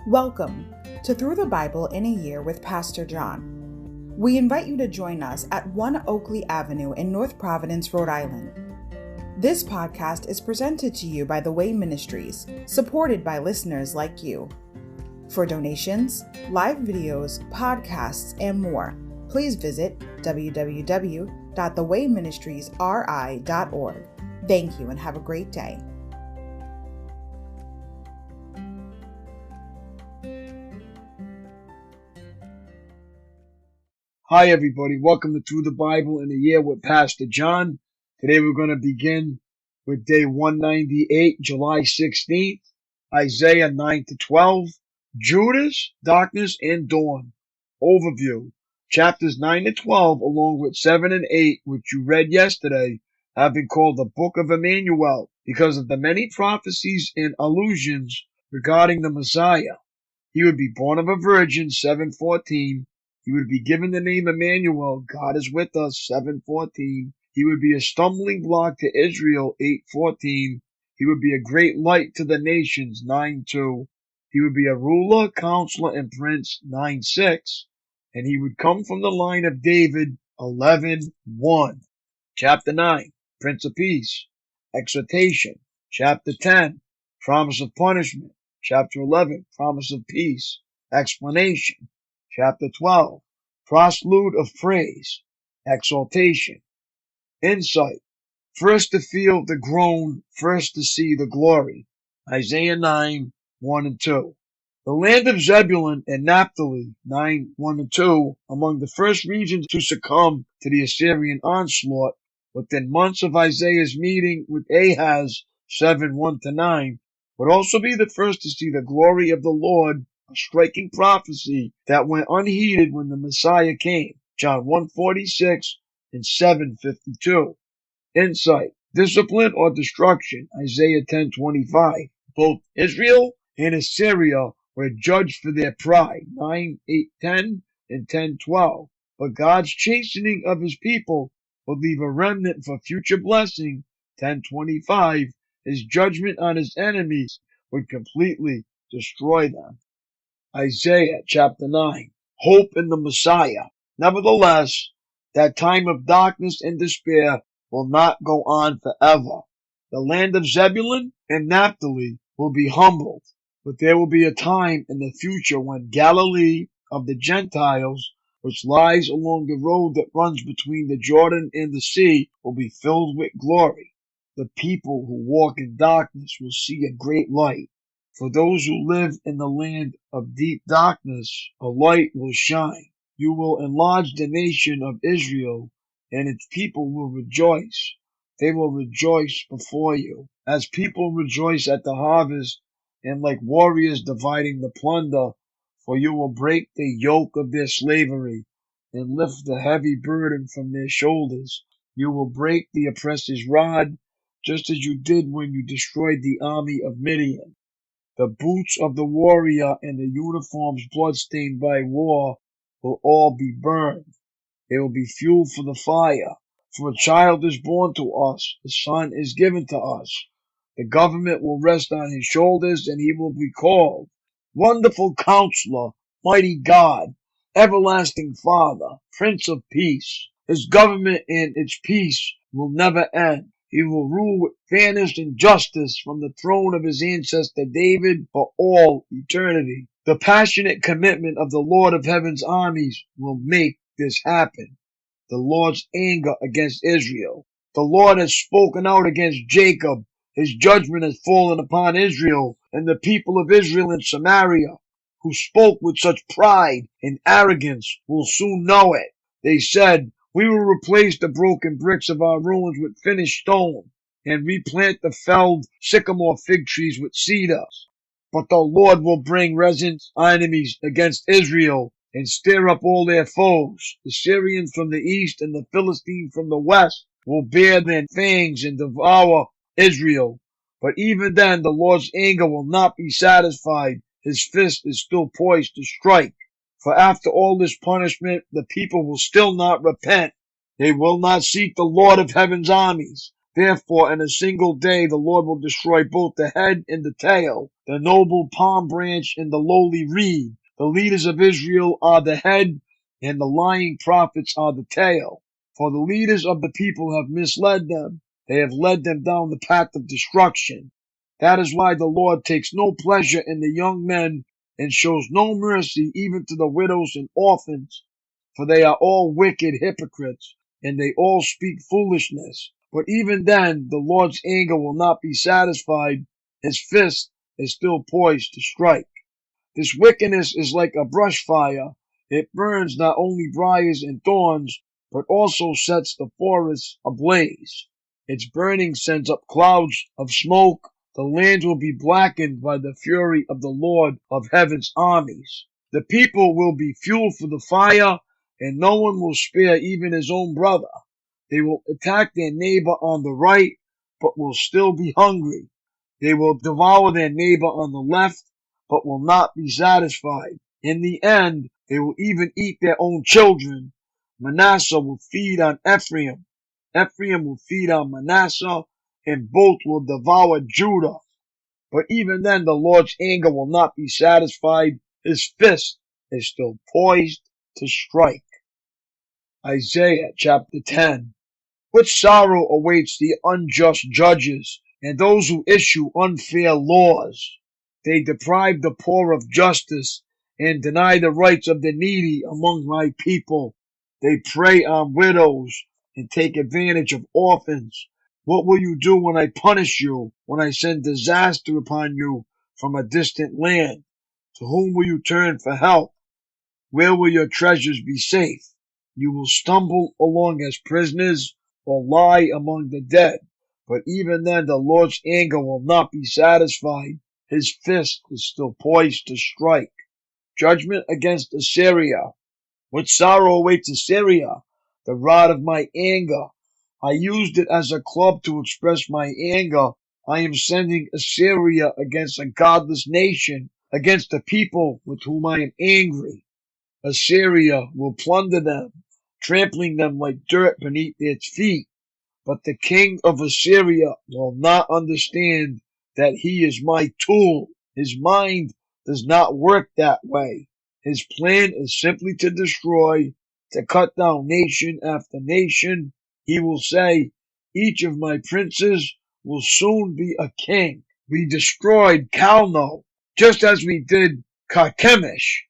Welcome to Through the Bible in a Year with Pastor John. We invite you to join us at 1 Oakleigh Avenue in North Providence, Rhode Island. This podcast is presented to you by The Way Ministries, supported by listeners like you. For donations, live videos, podcasts, and more, please visit www.thewayministriesri.org. Thank you and have a great day. Hi everybody, welcome to Through the Bible in a Year with Pastor John. Today we're going to begin with day 198, July 16th, Isaiah 9-12, Judas, Darkness, and Dawn. Overview. Chapters 9-12, along with 7 and 8, which you read yesterday, have been called the Book of Emmanuel because of the many prophecies and allusions regarding the Messiah. He would be born of a virgin, 7:14. He would be given the name Emmanuel, God is with us, 7:14. He would be a stumbling block to Israel, 8:14. He would be a great light to the nations, 9:2. He would be a ruler, counselor, and prince, 9:6. And he would come from the line of David, 11:1. Chapter 9, Prince of Peace, Exhortation. Chapter 10, Promise of Punishment. Chapter 11, Promise of Peace, Explanation. Chapter 12, Postlude of Praise, Exaltation, Insight, first to feel the groan, first to see the glory, Isaiah 9:1-2. The land of Zebulun and Naphtali, 9:1-2, among the first regions to succumb to the Assyrian onslaught within months of Isaiah's meeting with Ahaz, 7:1-9, would also be the first to see the glory of the Lord, a striking prophecy that went unheeded when the Messiah came. John 1:46 and 7:52. Insight, discipline or destruction. Isaiah 10:25. Both Israel and Assyria were judged for their pride. 9:8-10 and 10:12. But God's chastening of his people will leave a remnant for future blessing. 10:25. His judgment on his enemies would completely destroy them. Isaiah chapter 9, Hope in the Messiah. Nevertheless, that time of darkness and despair will not go on forever. The land of Zebulun and Naphtali will be humbled, but there will be a time in the future when Galilee of the Gentiles, which lies along the road that runs between the Jordan and the sea, will be filled with glory. The people who walk in darkness will see a great light. For those who live in the land of deep darkness, a light will shine. You will enlarge the nation of Israel, and its people will rejoice. They will rejoice before you, as people rejoice at the harvest, and like warriors dividing the plunder. For you will break the yoke of their slavery, and lift the heavy burden from their shoulders. You will break the oppressor's rod, just as you did when you destroyed the army of Midian. The boots of the warrior and the uniforms bloodstained by war will all be burned. They will be fuel for the fire. For a child is born to us, a son is given to us. The government will rest on his shoulders, and he will be called Wonderful Counselor, Mighty God, Everlasting Father, Prince of Peace. His government and its peace will never end. He will rule with fairness and justice from the throne of his ancestor David for all eternity. The passionate commitment of the Lord of Heaven's armies will make this happen. The Lord's anger against Israel. The Lord has spoken out against Jacob. His judgment has fallen upon Israel, and the people of Israel and Samaria, who spoke with such pride and arrogance, will soon know it. They said, we will replace the broken bricks of our ruins with finished stone, and replant the felled sycamore fig trees with cedars. But the Lord will bring Rezin's enemies against Israel, and stir up all their foes. The Syrians from the east and the Philistines from the west will bear their fangs and devour Israel. But even then the Lord's anger will not be satisfied. His fist is still poised to strike. For after all this punishment, the people will still not repent. They will not seek the Lord of Heaven's armies. Therefore, in a single day, the Lord will destroy both the head and the tail, the noble palm branch and the lowly reed. The leaders of Israel are the head, and the lying prophets are the tail. For the leaders of the people have misled them. They have led them down the path of destruction. That is why the Lord takes no pleasure in the young men and shows no mercy even to the widows and orphans. For they are all wicked hypocrites, and they all speak foolishness. But even then, the Lord's anger will not be satisfied. His fist is still poised to strike. This wickedness is like a brush fire. It burns not only briars and thorns, but also sets the forest ablaze. Its burning sends up clouds of smoke. The land will be blackened by the fury of the Lord of heaven's armies. The people will be fuel for the fire, and no one will spare even his own brother. They will attack their neighbor on the right, but will still be hungry. They will devour their neighbor on the left, but will not be satisfied. In the end, they will even eat their own children. Manasseh will feed on Ephraim. Ephraim will feed on Manasseh, and both will devour Judah. But even then, the Lord's anger will not be satisfied. His fist is still poised to strike. Isaiah chapter 10. What sorrow awaits the unjust judges and those who issue unfair laws. They deprive the poor of justice and deny the rights of the needy among my people. They prey on widows and take advantage of orphans. What will you do when I punish you, when I send disaster upon you from a distant land? To whom will you turn for help? Where will your treasures be safe? You will stumble along as prisoners or lie among the dead. But even then the Lord's anger will not be satisfied. His fist is still poised to strike. Judgment against Assyria. What sorrow awaits Assyria? The rod of my anger. I used it as a club to express my anger. I am sending Assyria against a godless nation, against the people with whom I am angry. Assyria will plunder them, trampling them like dirt beneath its feet. But the king of Assyria will not understand that he is my tool. His mind does not work that way. His plan is simply to destroy, to cut down nation after nation. He will say, each of my princes will soon be a king. We destroyed Calno, just as we did Carchemish.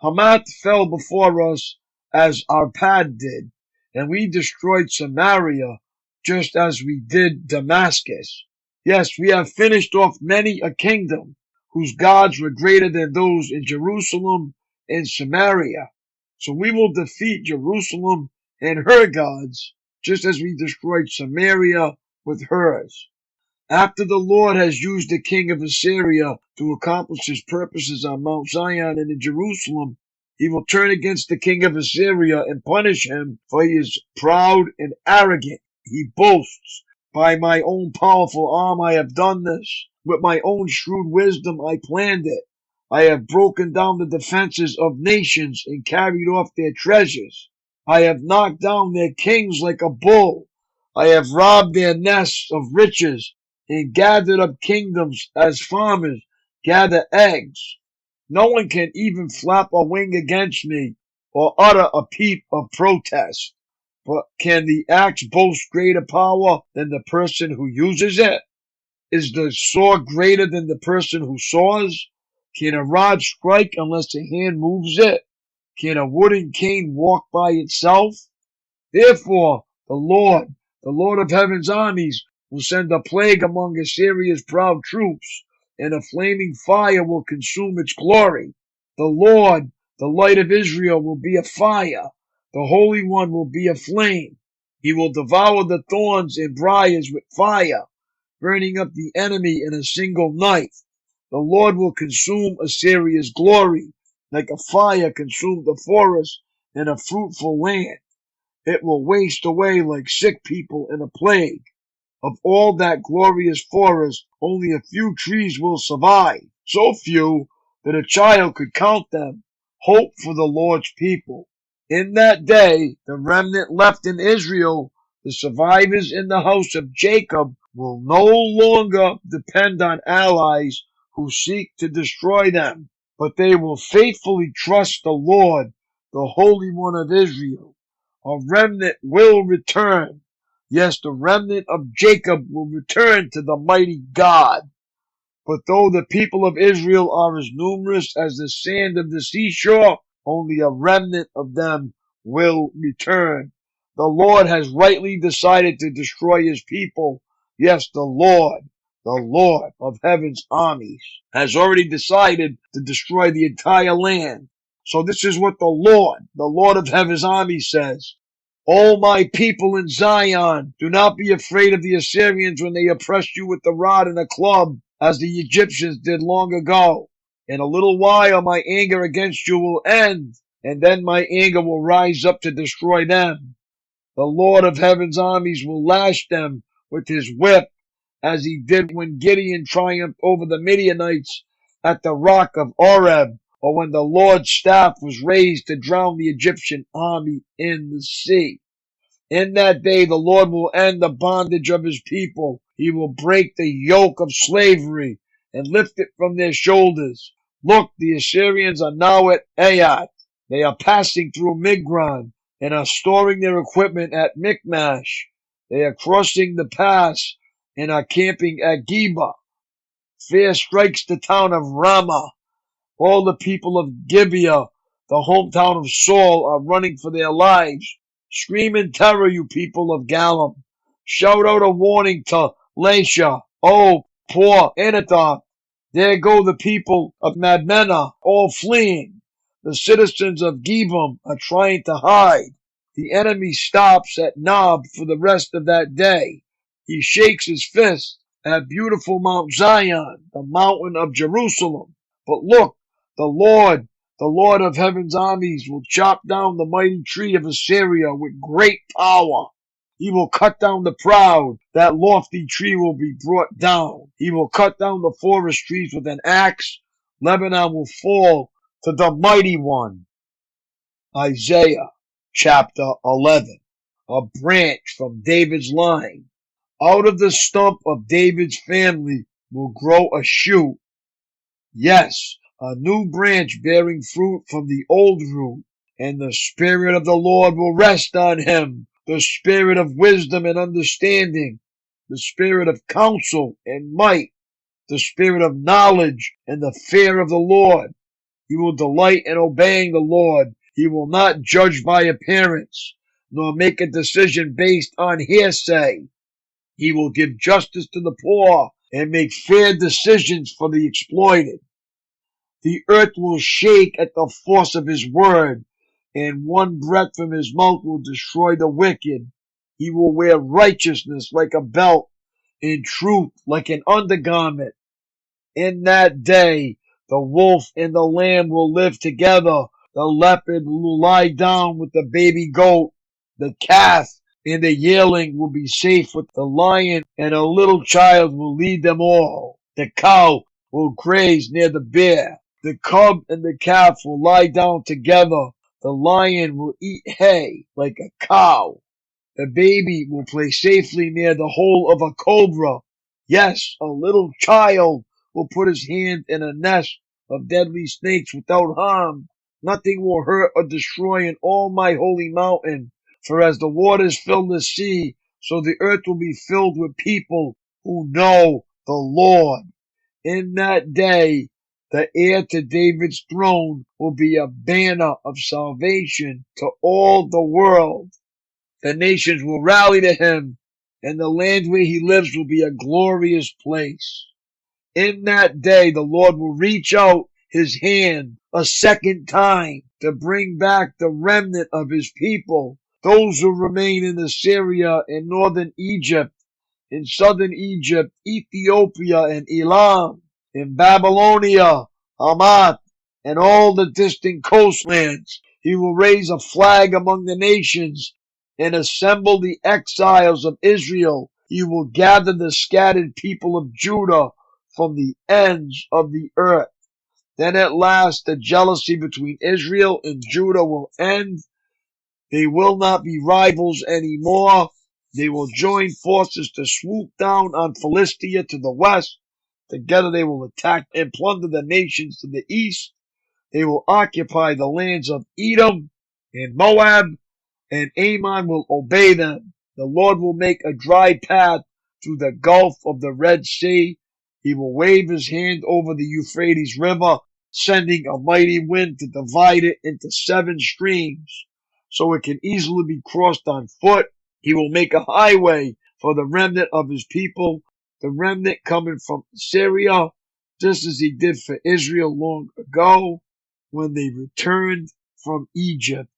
Hamath fell before us as Arpad did, and we destroyed Samaria just as we did Damascus. Yes, we have finished off many a kingdom whose gods were greater than those in Jerusalem and Samaria. So we will defeat Jerusalem and her gods, just as we destroyed Samaria with hers. After the Lord has used the king of Assyria to accomplish his purposes on Mount Zion and in Jerusalem, he will turn against the king of Assyria and punish him, for he is proud and arrogant. He boasts, by my own powerful arm I have done this. With my own shrewd wisdom I planned it. I have broken down the defenses of nations and carried off their treasures. I have knocked down their kings like a bull. I have robbed their nests of riches and gathered up kingdoms as farmers gather eggs. No one can even flap a wing against me or utter a peep of protest. But can the axe boast greater power than the person who uses it? Is the sword greater than the person who saws? Can a rod strike unless a hand moves it? Can a wooden cane walk by itself? Therefore, the Lord of heaven's armies, will send a plague among Assyria's proud troops, and a flaming fire will consume its glory. The Lord, the light of Israel, will be a fire. The Holy One will be a flame. He will devour the thorns and briars with fire, burning up the enemy in a single night. The Lord will consume Assyria's glory, like a fire consumed the forest in a fruitful land. It will waste away like sick people in a plague. Of all that glorious forest, only a few trees will survive, so few that a child could count them. Hope for the Lord's people. In that day, the remnant left in Israel, The survivors in the house of Jacob will no longer depend on allies who seek to destroy them, but they will faithfully trust the Lord, the Holy One of Israel. A remnant will return. Yes, the remnant of Jacob will return to the mighty God. But though the people of Israel are as numerous as the sand of the seashore, only a remnant of them will return. The Lord has rightly decided to destroy his people. Yes, the Lord of heaven's armies, has already decided to destroy the entire land. So this is what the Lord of heaven's armies says. O my people in Zion, do not be afraid of the Assyrians when they oppress you with the rod and the club, as the Egyptians did long ago. In a little while my anger against you will end, and then my anger will rise up to destroy them. The Lord of heaven's armies will lash them with his whip, as he did when Gideon triumphed over the Midianites at the rock of Oreb, or when the Lord's staff was raised to drown the Egyptian army in the sea. In that day the Lord will end the bondage of his people. He will break the yoke of slavery and lift it from their shoulders. Look, the Assyrians are now at Ayat. They are passing through Migron and are storing their equipment at Michmash. They are crossing the pass and are camping at Geba. Fear strikes the town of Ramah. All the people of Gibeah, the hometown of Saul, are running for their lives. Scream in terror, you people of Galim. Shout out a warning to Laisha. Oh, poor Anathoth. There go the people of Madmenah, all fleeing. The citizens of Gebim are trying to hide. The enemy stops at Nob for the rest of that day. He shakes his fist at beautiful Mount Zion, the mountain of Jerusalem. But look, the Lord of heaven's armies will chop down the mighty tree of Assyria with great power. He will cut down the proud. That lofty tree will be brought down. He will cut down the forest trees with an axe. Lebanon will fall to the mighty one. Isaiah chapter 11. A branch from David's line. Out of the stump of David's family will grow a shoot. Yes, a new branch bearing fruit from the old root, and the Spirit of the Lord will rest on him, the Spirit of wisdom and understanding, the Spirit of counsel and might, the Spirit of knowledge and the fear of the Lord. He will delight in obeying the Lord. He will not judge by appearance, nor make a decision based on hearsay. He will give justice to the poor and make fair decisions for the exploited. The earth will shake at the force of his word, and one breath from his mouth will destroy the wicked. He will wear righteousness like a belt, and truth like an undergarment. In that day, the wolf and the lamb will live together. The leopard will lie down with the baby goat. The calf and the yearling will be safe with the lion, and a little child will lead them all. The cow will graze near the bear. The cub and the calf will lie down together. The lion will eat hay like a cow. The baby will play safely near the hole of a cobra. Yes, a little child will put his hand in a nest of deadly snakes without harm. Nothing will hurt or destroy in all my holy mountain. For as the waters fill the sea, so the earth will be filled with people who know the Lord. In that day, the heir to David's throne will be a banner of salvation to all the world. The nations will rally to him, and the land where he lives will be a glorious place. In that day, the Lord will reach out his hand a second time to bring back the remnant of his people, those who remain in Assyria and northern Egypt, in southern Egypt, Ethiopia and Elam, in Babylonia, Hamath, and all the distant coastlands. He will raise a flag among the nations and assemble the exiles of Israel. He will gather the scattered people of Judah from the ends of the earth. Then at last the jealousy between Israel and Judah will end. They will not be rivals anymore. They will join forces to swoop down on Philistia to the west. Together they will attack and plunder the nations to the east. They will occupy the lands of Edom and Moab, and Ammon will obey them. The Lord will make a dry path through the gulf of the Red Sea. He will wave his hand over the Euphrates River, sending a mighty wind to divide it into 7 streams, so it can easily be crossed on foot. He will make a highway for the remnant of his people, the remnant coming from Syria, just as he did for Israel long ago when they returned from Egypt.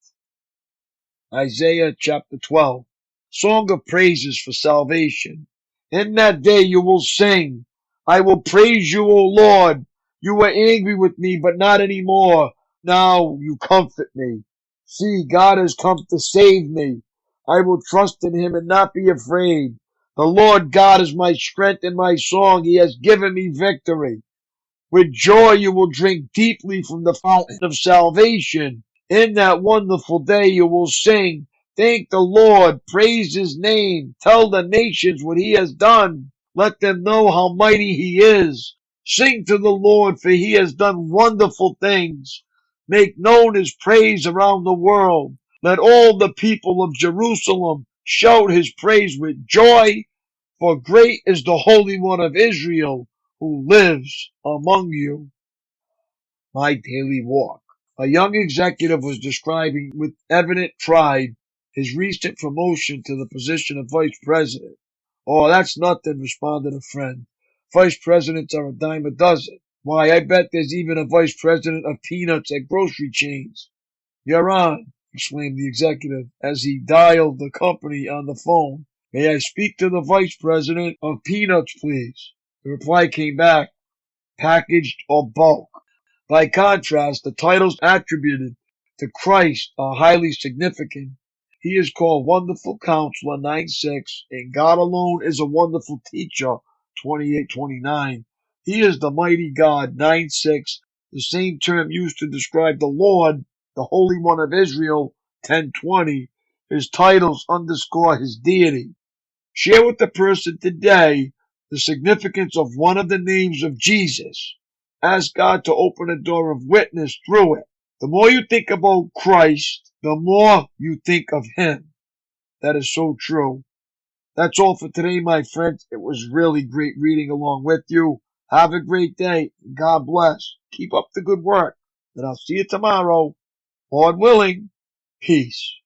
Isaiah chapter 12. Song of praises for salvation. In that day you will sing, I will praise you, O Lord. You were angry with me, but not anymore. Now you comfort me. See, God has come to save me. I will trust in him and not be afraid. The Lord God is my strength and my song. He has given me victory. With joy you will drink deeply from the fountain of salvation. In that wonderful day you will sing, thank the Lord, praise his name, tell the nations what he has done. Let them know how mighty he is. Sing to the Lord, for he has done wonderful things. Make known his praise around the world. Let all the people of Jerusalem shout his praise with joy, for great is the Holy One of Israel who lives among you. My daily walk. A young executive was describing with evident pride his recent promotion to the position of vice president. Oh, that's nothing, responded a friend. Vice presidents are a dime a dozen. Why, I bet there's even a vice president of peanuts at grocery chains. You're on, exclaimed the executive as he dialed the company on the phone. May I speak to the vice president of peanuts, please? The reply came back, packaged or bulk. By contrast, the titles attributed to Christ are highly significant. He is called Wonderful Counselor 9:6, and God alone is a wonderful teacher 28:29. He is the mighty God 9:6, the same term used to describe the Lord, the Holy One of Israel 10:20. His titles underscore his deity. Share with the person today the significance of one of the names of Jesus. Ask God to open a door of witness through it. The more you think about Christ, the more you think of him. That is so true. That's all for today, my friends. It was really great reading along with you. Have a great day. God bless. Keep up the good work. And I'll see you tomorrow. Lord willing. Peace.